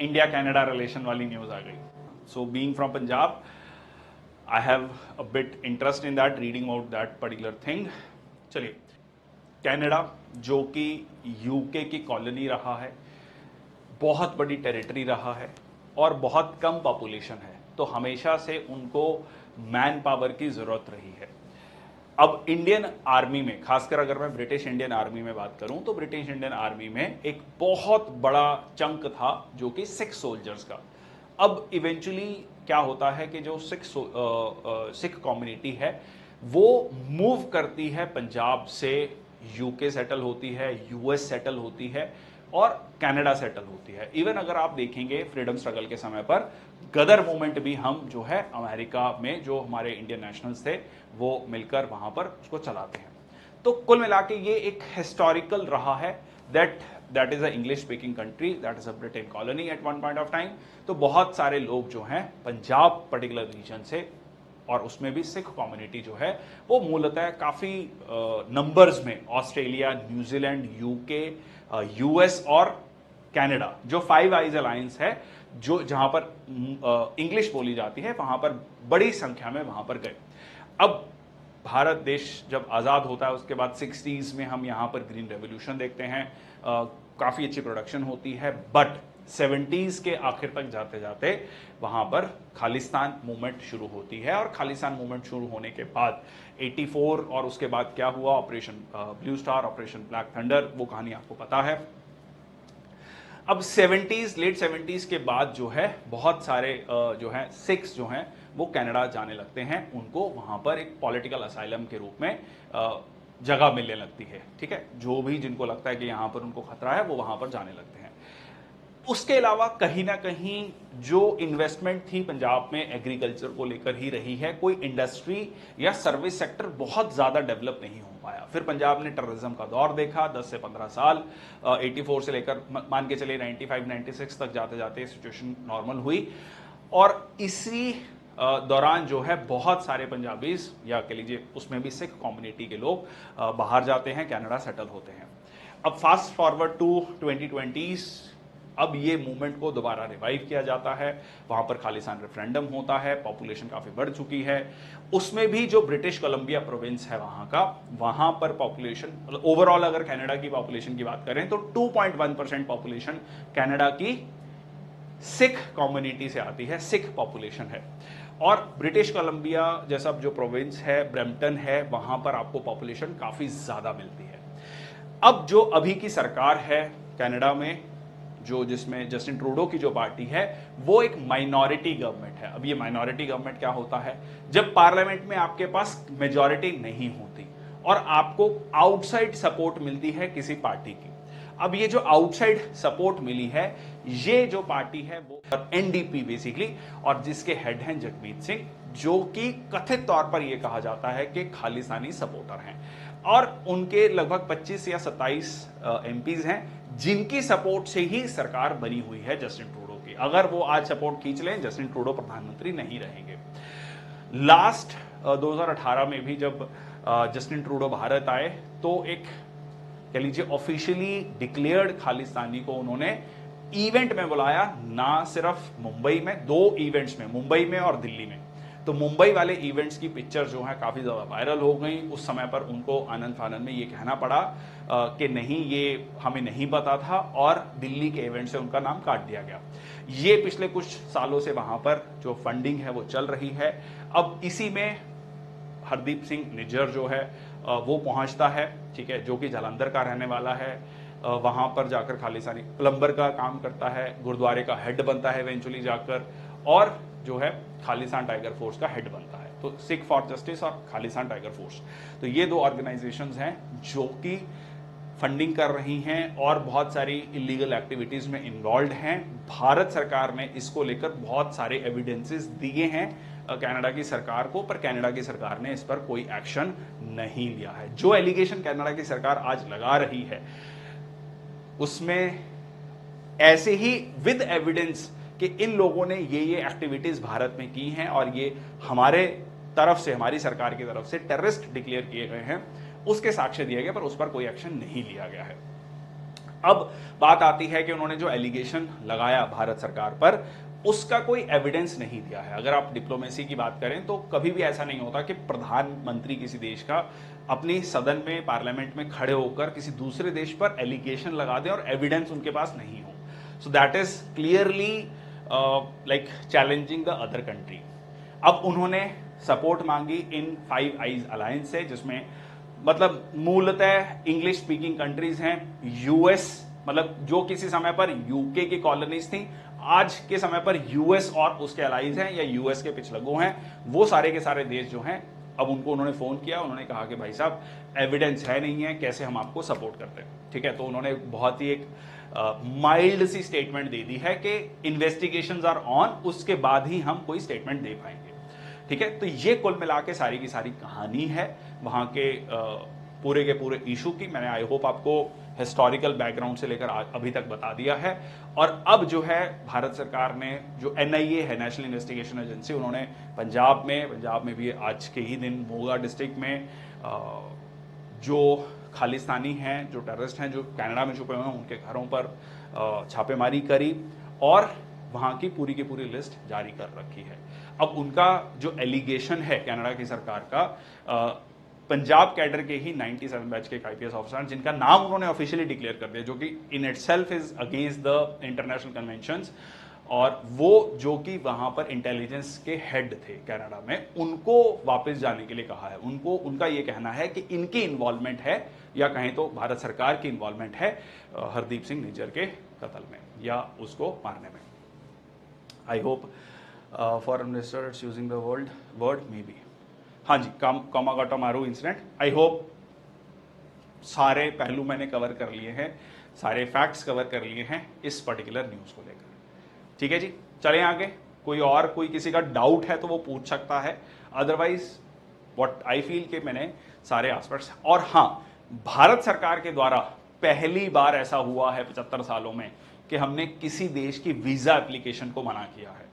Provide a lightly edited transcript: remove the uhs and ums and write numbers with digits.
India Canada relation वाली news आ गई। So being from Punjab, I have a bit interest in that, reading out that particular thing. चलिए, Canada जो कि UK की colony रहा है, बहुत बड़ी टेरिटरी रहा है और बहुत कम पॉपुलेशन है, तो हमेशा से उनको मैन पावर की जरूरत रही है। अब इंडियन आर्मी में, खासकर अगर मैं ब्रिटिश इंडियन आर्मी में बात करूं, तो ब्रिटिश इंडियन आर्मी में एक बहुत बड़ा चंक था जो कि सिख सोल्जर्स का। अब इवेंचुअली क्या होता है कि जो सिख कम्युनिटी है वो मूव करती है पंजाब से, यूके सेटल होती है, यूएस सेटल होती है और कनाडा सेटल होती है। इवन अगर आप देखेंगे फ्रीडम स्ट्रगल के समय पर गदर मूवमेंट भी हम जो है अमेरिका में जो हमारे इंडियन नेशनल्स थे वो मिलकर वहां पर उसको चलाते हैं। तो कुल मिला के ये एक हिस्टोरिकल रहा है that is a English speaking country, that is a Britain colony at one point of time. तो बहुत सारे लोग जो हैं पंजाब पर्टिकुलर रीजन से, और उसमें भी सिख कम्युनिटी जो है वो मूलतः काफी नंबर्स में ऑस्ट्रेलिया, न्यूजीलैंड, यूके, यूएस और कनाडा, जो फाइव आइज अलायंस है, जो जहां पर इंग्लिश बोली जाती है, वहां पर बड़ी संख्या में वहां पर गए। अब भारत देश जब आज़ाद होता है उसके बाद 60s में हम यहाँ पर ग्रीन रेवोल्यूशन देखते हैं, काफ़ी अच्छी प्रोडक्शन होती है, बट 70s के आखिर तक जाते जाते वहाँ पर खालिस्तान मूवमेंट शुरू होती है। और खालिस्तान मूवमेंट शुरू होने के बाद 84 और उसके बाद क्या हुआ, operation blue star, operation black thunder, वो कहानी आपको पता है। अब 70s, लेट 70s के बाद जो है बहुत सारे जो है सिख्स जो हैं वो कनाडा जाने लगते हैं, उनको वहां पर एक पॉलिटिकल असाइलम के रूप में जगह मिलने लगती है। ठीक है, जो भी जिनको लगता है कि यहाँ पर उनको खतरा है वो वहां पर जाने लगते हैं। उसके अलावा कहीं ना कहीं जो इन्वेस्टमेंट थी पंजाब में एग्रीकल्चर को लेकर ही रही है, कोई इंडस्ट्री या सर्विस सेक्टर बहुत ज्यादा डेवलप नहीं हो पाया। फिर पंजाब ने टेररिज्म का दौर देखा 10 से 15 साल, 84 से लेकर मान के चलिए 95-96 तक जाते जाते सिचुएशन नॉर्मल हुई। और इसी दौरान जो है बहुत सारे पंजाबीज, या कह लीजिए उसमें भी सिख कम्युनिटी के लोग बाहर जाते हैं, कनाडा सेटल होते हैं। अब फास्ट फॉरवर्ड टू 2020s, अब ये मूवमेंट को दोबारा रिवाइव किया जाता है, वहां पर खालिस्तान रेफरेंडम होता है, पॉपुलेशन काफी बढ़ चुकी है। उसमें भी जो ब्रिटिश कोलंबिया प्रोविंस है वहां का, वहां पर पॉपुलेशन ओवरऑल अगर कनाडा की पॉपुलेशन की बात करें तो 2.1% पॉपुलेशन कनाडा की सिख कम्युनिटी से आती है, सिख पॉपुलेशन है। और ब्रिटिश कोलंबिया जैसा जो प्रोविंस है, ब्रैम्पटन है, वहां पर आपको पॉपुलेशन काफी ज्यादा मिलती है। अब जो अभी की सरकार है कनाडा में, जो जिसमें जस्टिन ट्रूडो की जो पार्टी है, वो एक माइनॉरिटी गवर्नमेंट है। अब ये माइनॉरिटी गवर्नमेंट क्या होता है, जब पार्लियामेंट में आपके पास मेजॉरिटी नहीं होती और आपको आउटसाइड सपोर्ट मिलती है किसी पार्टी की। अब ये जो आउटसाइड सपोर्ट मिली है, ये जो पार्टी है वो एनडीपी बेसिकली, और जिसके हेड हैं जगमीत सिंह, जो कि कथित तौर पर यह कहा जाता है कि खालिस्तानी सपोर्टर हैं। और उनके लगभग 25 या 27 एमपीज हैं जिनकी सपोर्ट से ही सरकार बनी हुई है जस्टिन ट्रूडो की। अगर वो आज सपोर्ट खींच लें, जस्टिन ट्रूडो प्रधानमंत्री नहीं रहेंगे। लास्ट 2018 में भी जब जस्टिन ट्रूडो भारत आए तो एक कह लीजिए ऑफिशियली डिक्लेयर्ड खालिस्तानी को उन्होंने इवेंट में बुलाया, ना सिर्फ मुंबई में, 2 इवेंट्स में, मुंबई में और दिल्ली में। तो मुंबई वाले इवेंट्स की पिक्चर जो है काफी ज्यादा वायरल हो गई। उस समय पर उनको आनंद फानंद में ये कहना पड़ा कि नहीं, ये हमें नहीं पता था, और दिल्ली के इवेंट से उनका नाम काट दिया गया। ये पिछले कुछ सालों से वहां पर जो फंडिंग है वो चल रही है। अब इसी में हरदीप सिंह निज्जर जो है वो पहुंचता है, ठीक है, जो कि जालंधर का रहने वाला है। वहां पर जाकर खालिस्तानी प्लम्बर का काम करता है, गुरुद्वारे का हेड बनता है इवेंचुअली जाकर, और जो है खालिस्तान टाइगर फोर्स का हेड बनता है। तो सिख फॉर जस्टिस और खालिस्तान टाइगर फोर्स, तो ये 2 ऑर्गेनाइजेशंस हैं जो कि फंडिंग कर रही हैं और बहुत सारी इलीगल एक्टिविटीज में इन्वॉल्व हैं। भारत सरकार ने इसको लेकर बहुत सारे एविडेंसेस दिए हैं कनाडा की सरकार को, पर कनाडा की सरकार ने इस पर कोई एक्शन नहीं लिया है। जो एलिगेशन कनाडा की सरकार आज लगा रही है उसमें ऐसे ही विद एविडेंस कि इन लोगों ने ये एक्टिविटीज भारत में की हैं और ये हमारे तरफ से, हमारी सरकार की तरफ से टेररिस्ट डिक्लेयर किए गए हैं, उसके साक्ष्य दिए गए, पर उस पर कोई एक्शन नहीं लिया गया है। अब बात आती है कि उन्होंने जो एलिगेशन लगाया भारत सरकार पर, उसका कोई एविडेंस नहीं दिया है। अगर आप डिप्लोमेसी की बात करें तो कभी भी ऐसा नहीं होता कि प्रधानमंत्री किसी देश का अपनी सदन में, पार्लियामेंट में खड़े होकर किसी दूसरे देश पर एलिगेशन लगा दें और एविडेंस उनके पास नहीं हो। So that is clearly like challenging the other country. अब उन्होंने सपोर्ट मांगी इन 5 आइज अलायंस से, जिसमें मतलब मूलतः इंग्लिश स्पीकिंग कंट्रीज हैं, यूएस, मतलब जो किसी समय पर यूके की कॉलोनीज थी, आज के समय पर यूएस और उसके अलाइज हैं या यूएस के पिछलगो हैं, वो सारे के सारे देश जो हैं, अब उनको उन्होंने फोन किया, उन्होंने कहा कि भाई साहब एविडेंस है नहीं है, कैसे हम आपको सपोर्ट करते हैं। ठीक है, तो उन्होंने बहुत ही एक माइल्ड सी स्टेटमेंट दे दी है कि इन्वेस्टिगेशंस आर ऑन, उसके बाद ही हम कोई स्टेटमेंट दे पाएंगे। ठीक है, तो ये कुल मिला के सारी की सारी कहानी है वहां के पूरे के पूरे इशू की। मैंने आई होप आपको हिस्टोरिकल बैकग्राउंड से लेकर अभी तक बता दिया है। और अब जो है भारत सरकार ने, जो एनआईए है, नेशनल इन्वेस्टिगेशन एजेंसी, उन्होंने पंजाब में भी आज के ही दिन मोगा डिस्ट्रिक्ट में जो खालिस्तानी हैं, जो टेररिस्ट हैं, जो कनाडा में छुपे हुए हैं, उनके घरों पर छापेमारी करी और वहां की पूरी लिस्ट जारी कर रखी है। अब उनका जो एलिगेशन है कनाडा की सरकार का, पंजाब कैडर के ही 97 बैच के आईपीएस ऑफिसर, जिनका नाम उन्होंने ऑफिशियली डिक्लेयर कर दिया, जो कि in itself is against the international conventions, और वो जो कि वहां पर इंटेलिजेंस के हेड थे कनाडा में, उनको वापस जाने के लिए कहा है। उनका ये कहना है कि इनकी इन्वॉल्वमेंट है, या कहें तो भारत सरकार की इन्वॉल्वमेंट है हरदीप सिंह निज्जर के कत्ल में या उसको मारने में। I hope foreign ministers using the word may be, हाँ जी, कामागोटा मारू इंसिडेंट, आई होप सारे पहलू मैंने कवर कर लिए हैं, सारे फैक्ट्स कवर कर लिए हैं इस पर्टिकुलर न्यूज़ को लेकर। ठीक है जी, चलें आगे। कोई किसी का डाउट है तो वो पूछ सकता है, अदरवाइज व्हाट आई फील कि मैंने सारे एस्पेक्ट्स। और हाँ, भारत सरकार के द्वारा पहली बार ऐसा हुआ है 75 सालों में कि हमने किसी देश की वीजा एप्लीकेशन को मना किया है।